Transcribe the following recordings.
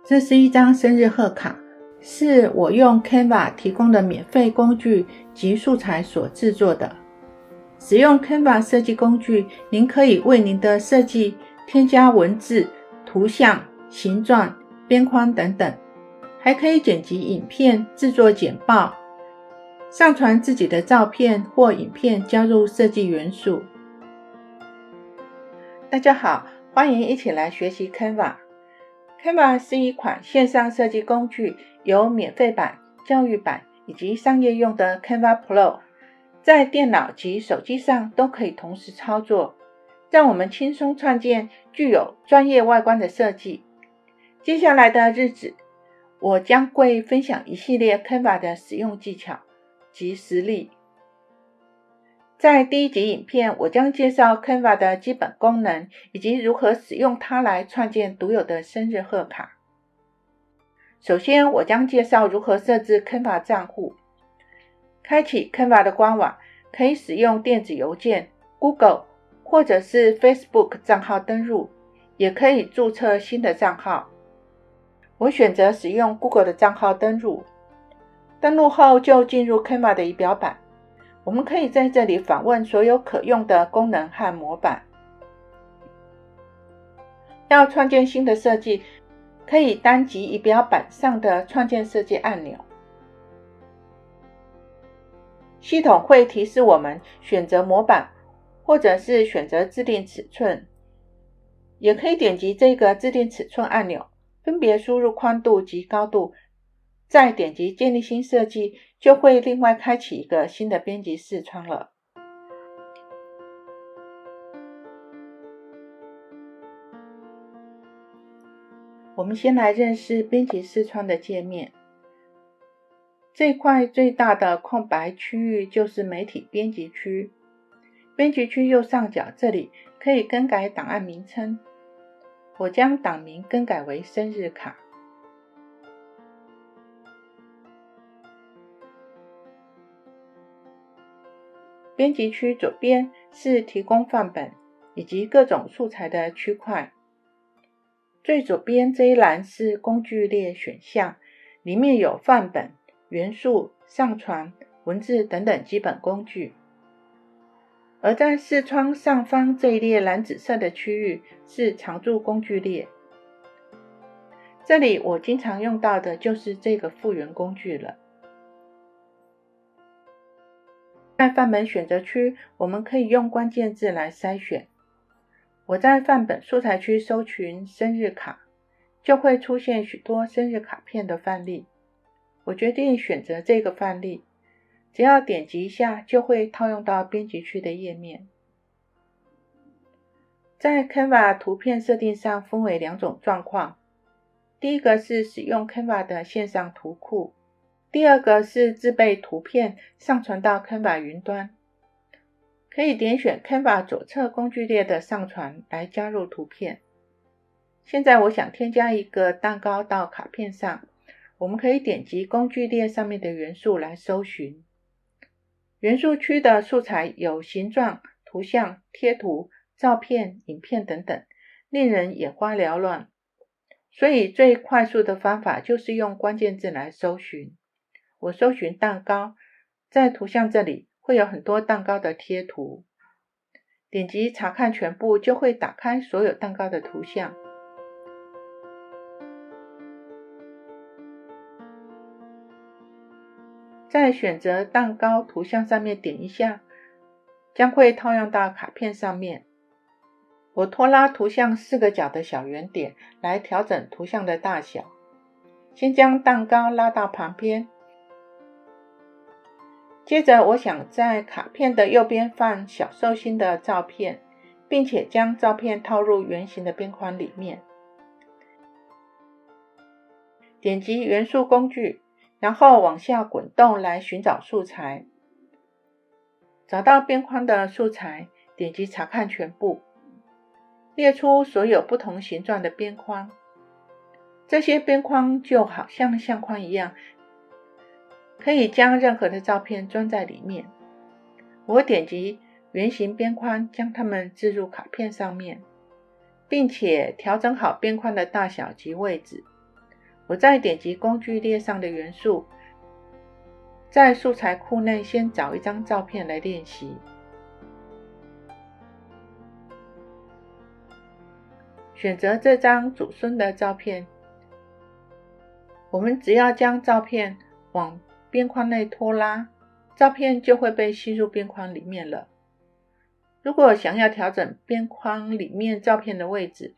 这是一张生日贺卡，是我用 Canva 提供的免费工具及素材所制作的。使用 Canva 设计工具，您可以为您的设计添加文字、图像、形状、边框等等，还可以剪辑影片、制作简报，上传自己的照片或影片，加入设计元素。大家好，欢迎一起来学习 Canva。Canva 是一款线上设计工具，有免费版、教育版以及商业用的 Canva Pro， 在电脑及手机上都可以同时操作，让我们轻松创建具有专业外观的设计。接下来的日子，我将会分享一系列 Canva 的使用技巧及实例。在第一集影片，我将介绍 Canva 的基本功能，以及如何使用它来创建独有的生日贺卡。首先，我将介绍如何设置 Canva 账户。开启 Canva 的官网，可以使用电子邮件、Google 或者是 Facebook 账号登入，也可以注册新的账号。我选择使用 Google 的账号登入。登录后就进入 Canva 的仪表板。我们可以在这里访问所有可用的功能和模板。要创建新的设计，可以单击仪表板上的创建设计按钮。系统会提示我们选择模板，或者是选择自定尺寸，也可以点击这个自定尺寸按钮，分别输入宽度及高度，再点击建立新设计，就会另外开启一个新的编辑视窗了。我们先来认识编辑视窗的界面。这块最大的空白区域就是媒体编辑区。编辑区右上角这里可以更改档案名称，我将档名更改为生日卡。编辑区左边是提供范本以及各种素材的区块。最左边这一栏是工具列选项，里面有范本、元素、上传、文字等等基本工具。而在视窗上方这一列蓝紫色的区域是常驻工具列。这里我经常用到的就是这个复原工具了。在范本选择区，我们可以用关键字来筛选。我在范本素材区搜寻生日卡，就会出现许多生日卡片的范例。我决定选择这个范例，只要点击一下就会套用到编辑区的页面。在 Canva 图片设定上分为两种状况，第一个是使用 Canva 的线上图库，第二个是自备图片上传到 Canva 云端。可以点选 Canva 左侧工具列的上传来加入图片。现在我想添加一个蛋糕到卡片上，我们可以点击工具列上面的元素来搜寻。元素区的素材有形状、图像、贴图、照片、影片等等，令人眼花缭乱。所以最快速的方法就是用关键字来搜寻。我搜寻蛋糕，在图像这里会有很多蛋糕的贴图，点击查看全部就会打开所有蛋糕的图像。在选择蛋糕图像上面点一下，将会套用到卡片上面。我拖拉图像4个角的小圆点来调整图像的大小。先将蛋糕拉到旁边，接着我想在卡片的右边放小寿星的照片，并且将照片套入圆形的边框里面。点击元素工具，然后往下滚动来寻找素材。找到边框的素材，点击查看全部，列出所有不同形状的边框。这些边框就好像相框一样，可以将任何的照片装在里面。我点击圆形边框，将它们置入卡片上面，并且调整好边框的大小及位置。我再点击工具列上的元素，在素材库内先找一张照片来练习。选择这张祖孙的照片，我们只要将照片往边框内拖拉，照片就会被吸入边框里面了。如果想要调整边框里面照片的位置，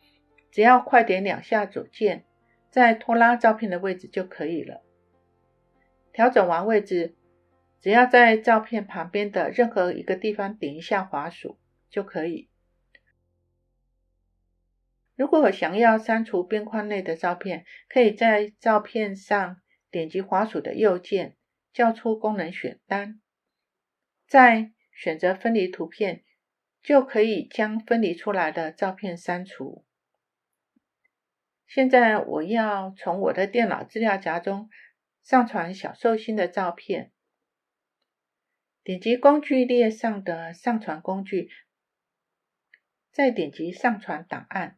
只要快点2下左键，再拖拉照片的位置就可以了。调整完位置，只要在照片旁边的任何一个地方点一下滑鼠就可以。如果想要删除边框内的照片，可以在照片上点击滑鼠的右键，叫出功能选单，再选择分离图片，就可以将分离出来的照片删除。现在我要从我的电脑资料夹中上传小寿星的照片，点击工具列上的上传工具，再点击上传档案，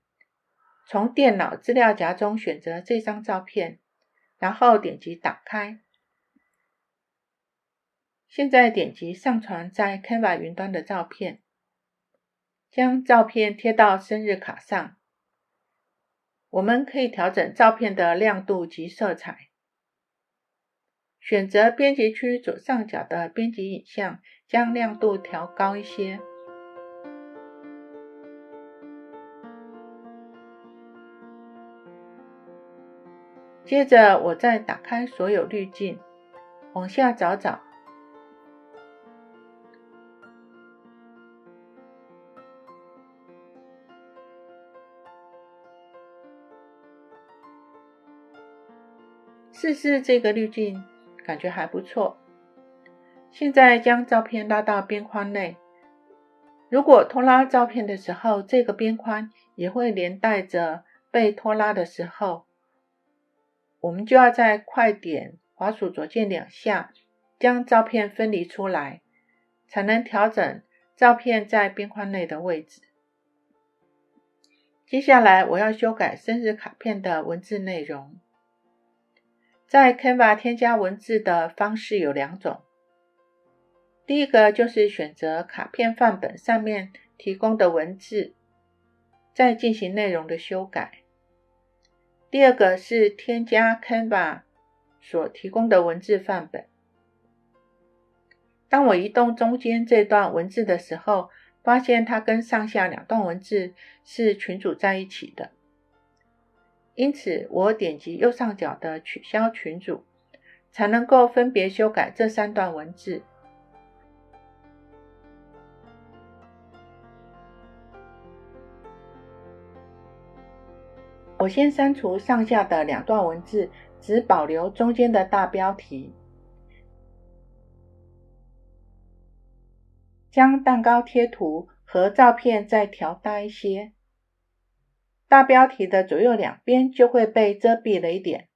从电脑资料夹中选择这张照片，然后点击打开。现在点击上传在 Canva 云端的照片，将照片贴到生日卡上。我们可以调整照片的亮度及色彩。选择编辑区左上角的编辑影像，将亮度调高一些。接着我再打开所有滤镜，往下找找，试试这个滤镜，感觉还不错。现在将照片拉到边框内，如果拖拉照片的时候，这个边框也会连带着被拖拉的时候，我们就要再快点滑鼠左键2下，将照片分离出来，才能调整照片在边框内的位置。接下来我要修改生日卡片的文字内容。在 Canva 添加文字的方式有2种。第一个就是选择卡片范本上面提供的文字，再进行内容的修改。第二个是添加 Canva 所提供的文字范本。当我移动中间这段文字的时候，发现它跟上下2段文字是群组在一起的。因此，我点击右上角的取消群组，才能够分别修改这3段文字。我先删除上下的2段文字，只保留中间的大标题。将蛋糕贴图和照片再调大一些。大标题的左右两边就会被遮蔽了一点。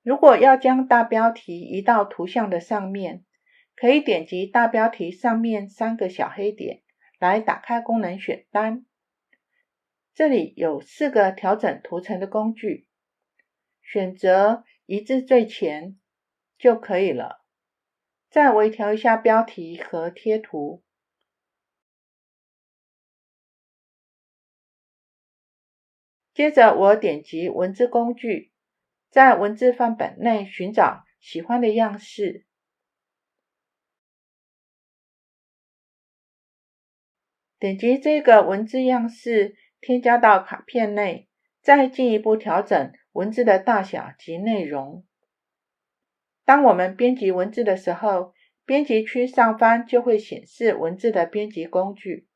如果要将大标题移到图像的上面，可以点击大标题上面3个小黑点来打开功能选单。这里有4个调整图层的工具，选择移至最前就可以了。再微调一下标题和贴图。接着我点击文字工具，在文字范本内寻找喜欢的样式。点击这个文字样式，添加到卡片内，再进一步调整文字的大小及内容。当我们编辑文字的时候，编辑区上方就会显示文字的编辑工具。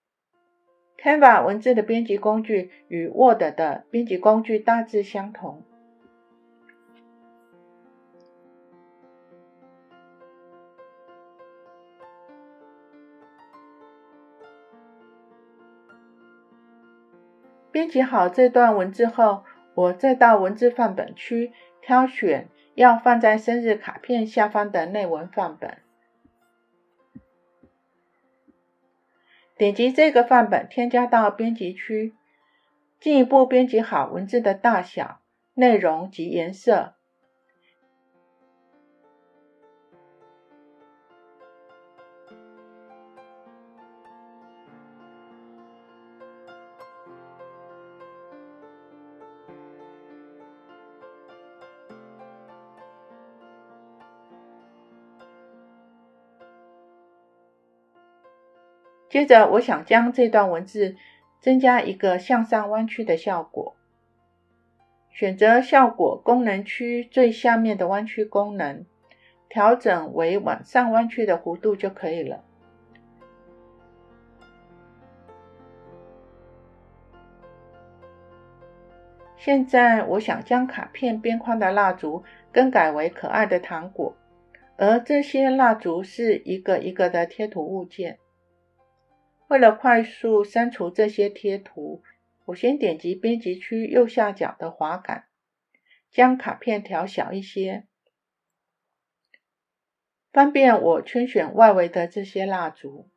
Canva 文字的编辑工具与 Word 的编辑工具大致相同。编辑好这段文字后，我再到文字范本区挑选要放在生日卡片下方的内文范本。点击这个范本添加到编辑区，进一步编辑好文字的大小、内容及颜色，接着我想将这段文字增加一个向上弯曲的效果，选择效果功能区最下面的弯曲功能，调整为往上弯曲的弧度就可以了。现在我想将卡片边框的蜡烛更改为可爱的糖果，而这些蜡烛是一个一个的贴图物件。为了快速删除这些贴图，我先点击编辑区右下角的滑杆，将卡片调小一些，方便我圈选外围的这些蜡烛。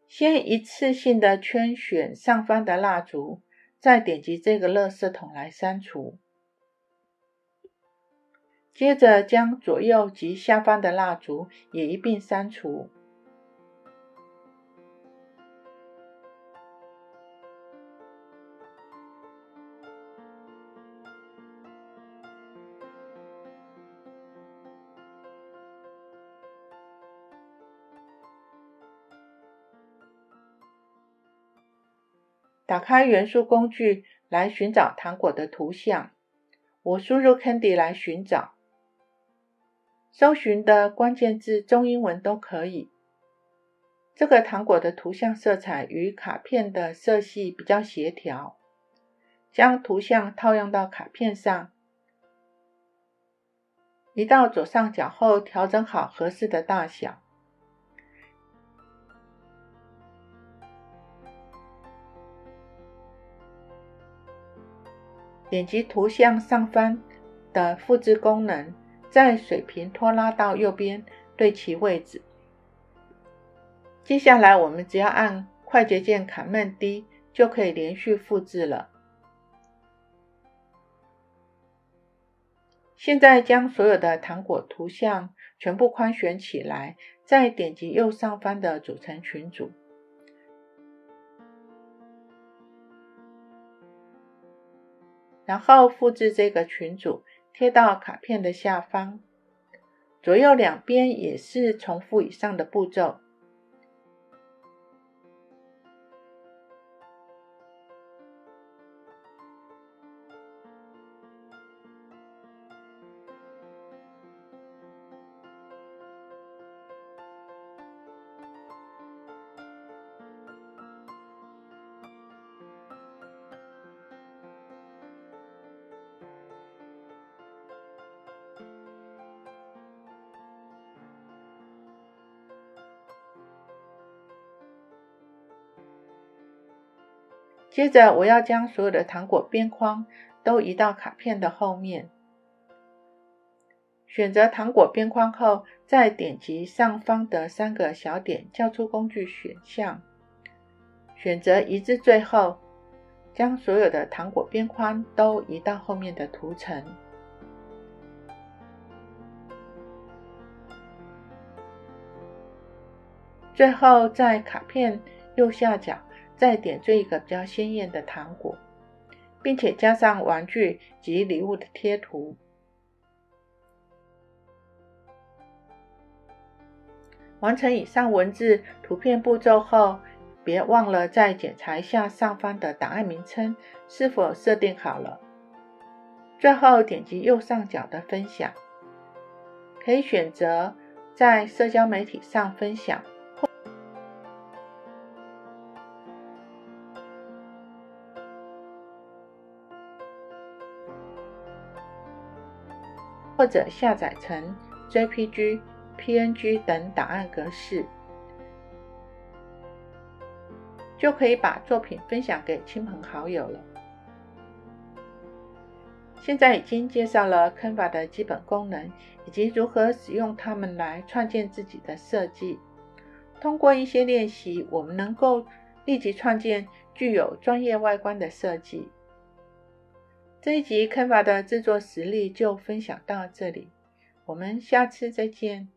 先一次性的圈选上方的蜡烛，再点击这个垃圾桶来删除。接着将左右及下方的蜡烛也一并删除。打开元素工具来寻找糖果的图像，我输入 Candy 来寻找，搜寻的关键字中英文都可以。这个糖果的图像色彩与卡片的色系比较协调，将图像套用到卡片上，移到左上角后调整好合适的大小。点击图像上方的复制功能，在水平拖拉到右边，对齐位置。接下来我们只要按快捷键 Command+D 就可以连续复制了。现在将所有的糖果图像全部框选起来，再点击右上方的组成群组，然后复制这个群组贴到卡片的下方，左右两边也是重复以上的步骤。接着我要将所有的糖果边框都移到卡片的后面。选择糖果边框后，再点击上方的3个小点叫出工具选项，选择移至最后，将所有的糖果边框都移到后面的图层。最后在卡片右下角再点缀一个比较鲜艳的糖果，并且加上玩具及礼物的贴图。完成以上文字图片步骤后，别忘了再检查一下上方的档案名称是否设定好了。最后点击右上角的分享，可以选择在社交媒体上分享，或者下载成 JPG、PNG 等档案格式，就可以把作品分享给亲朋好友了。现在已经介绍了 Canva 的基本功能，以及如何使用它们来创建自己的设计。通过一些练习，我们能够立即创建具有专业外观的设计。这一集 Canva 的制作实例就分享到这里，我们下次再见。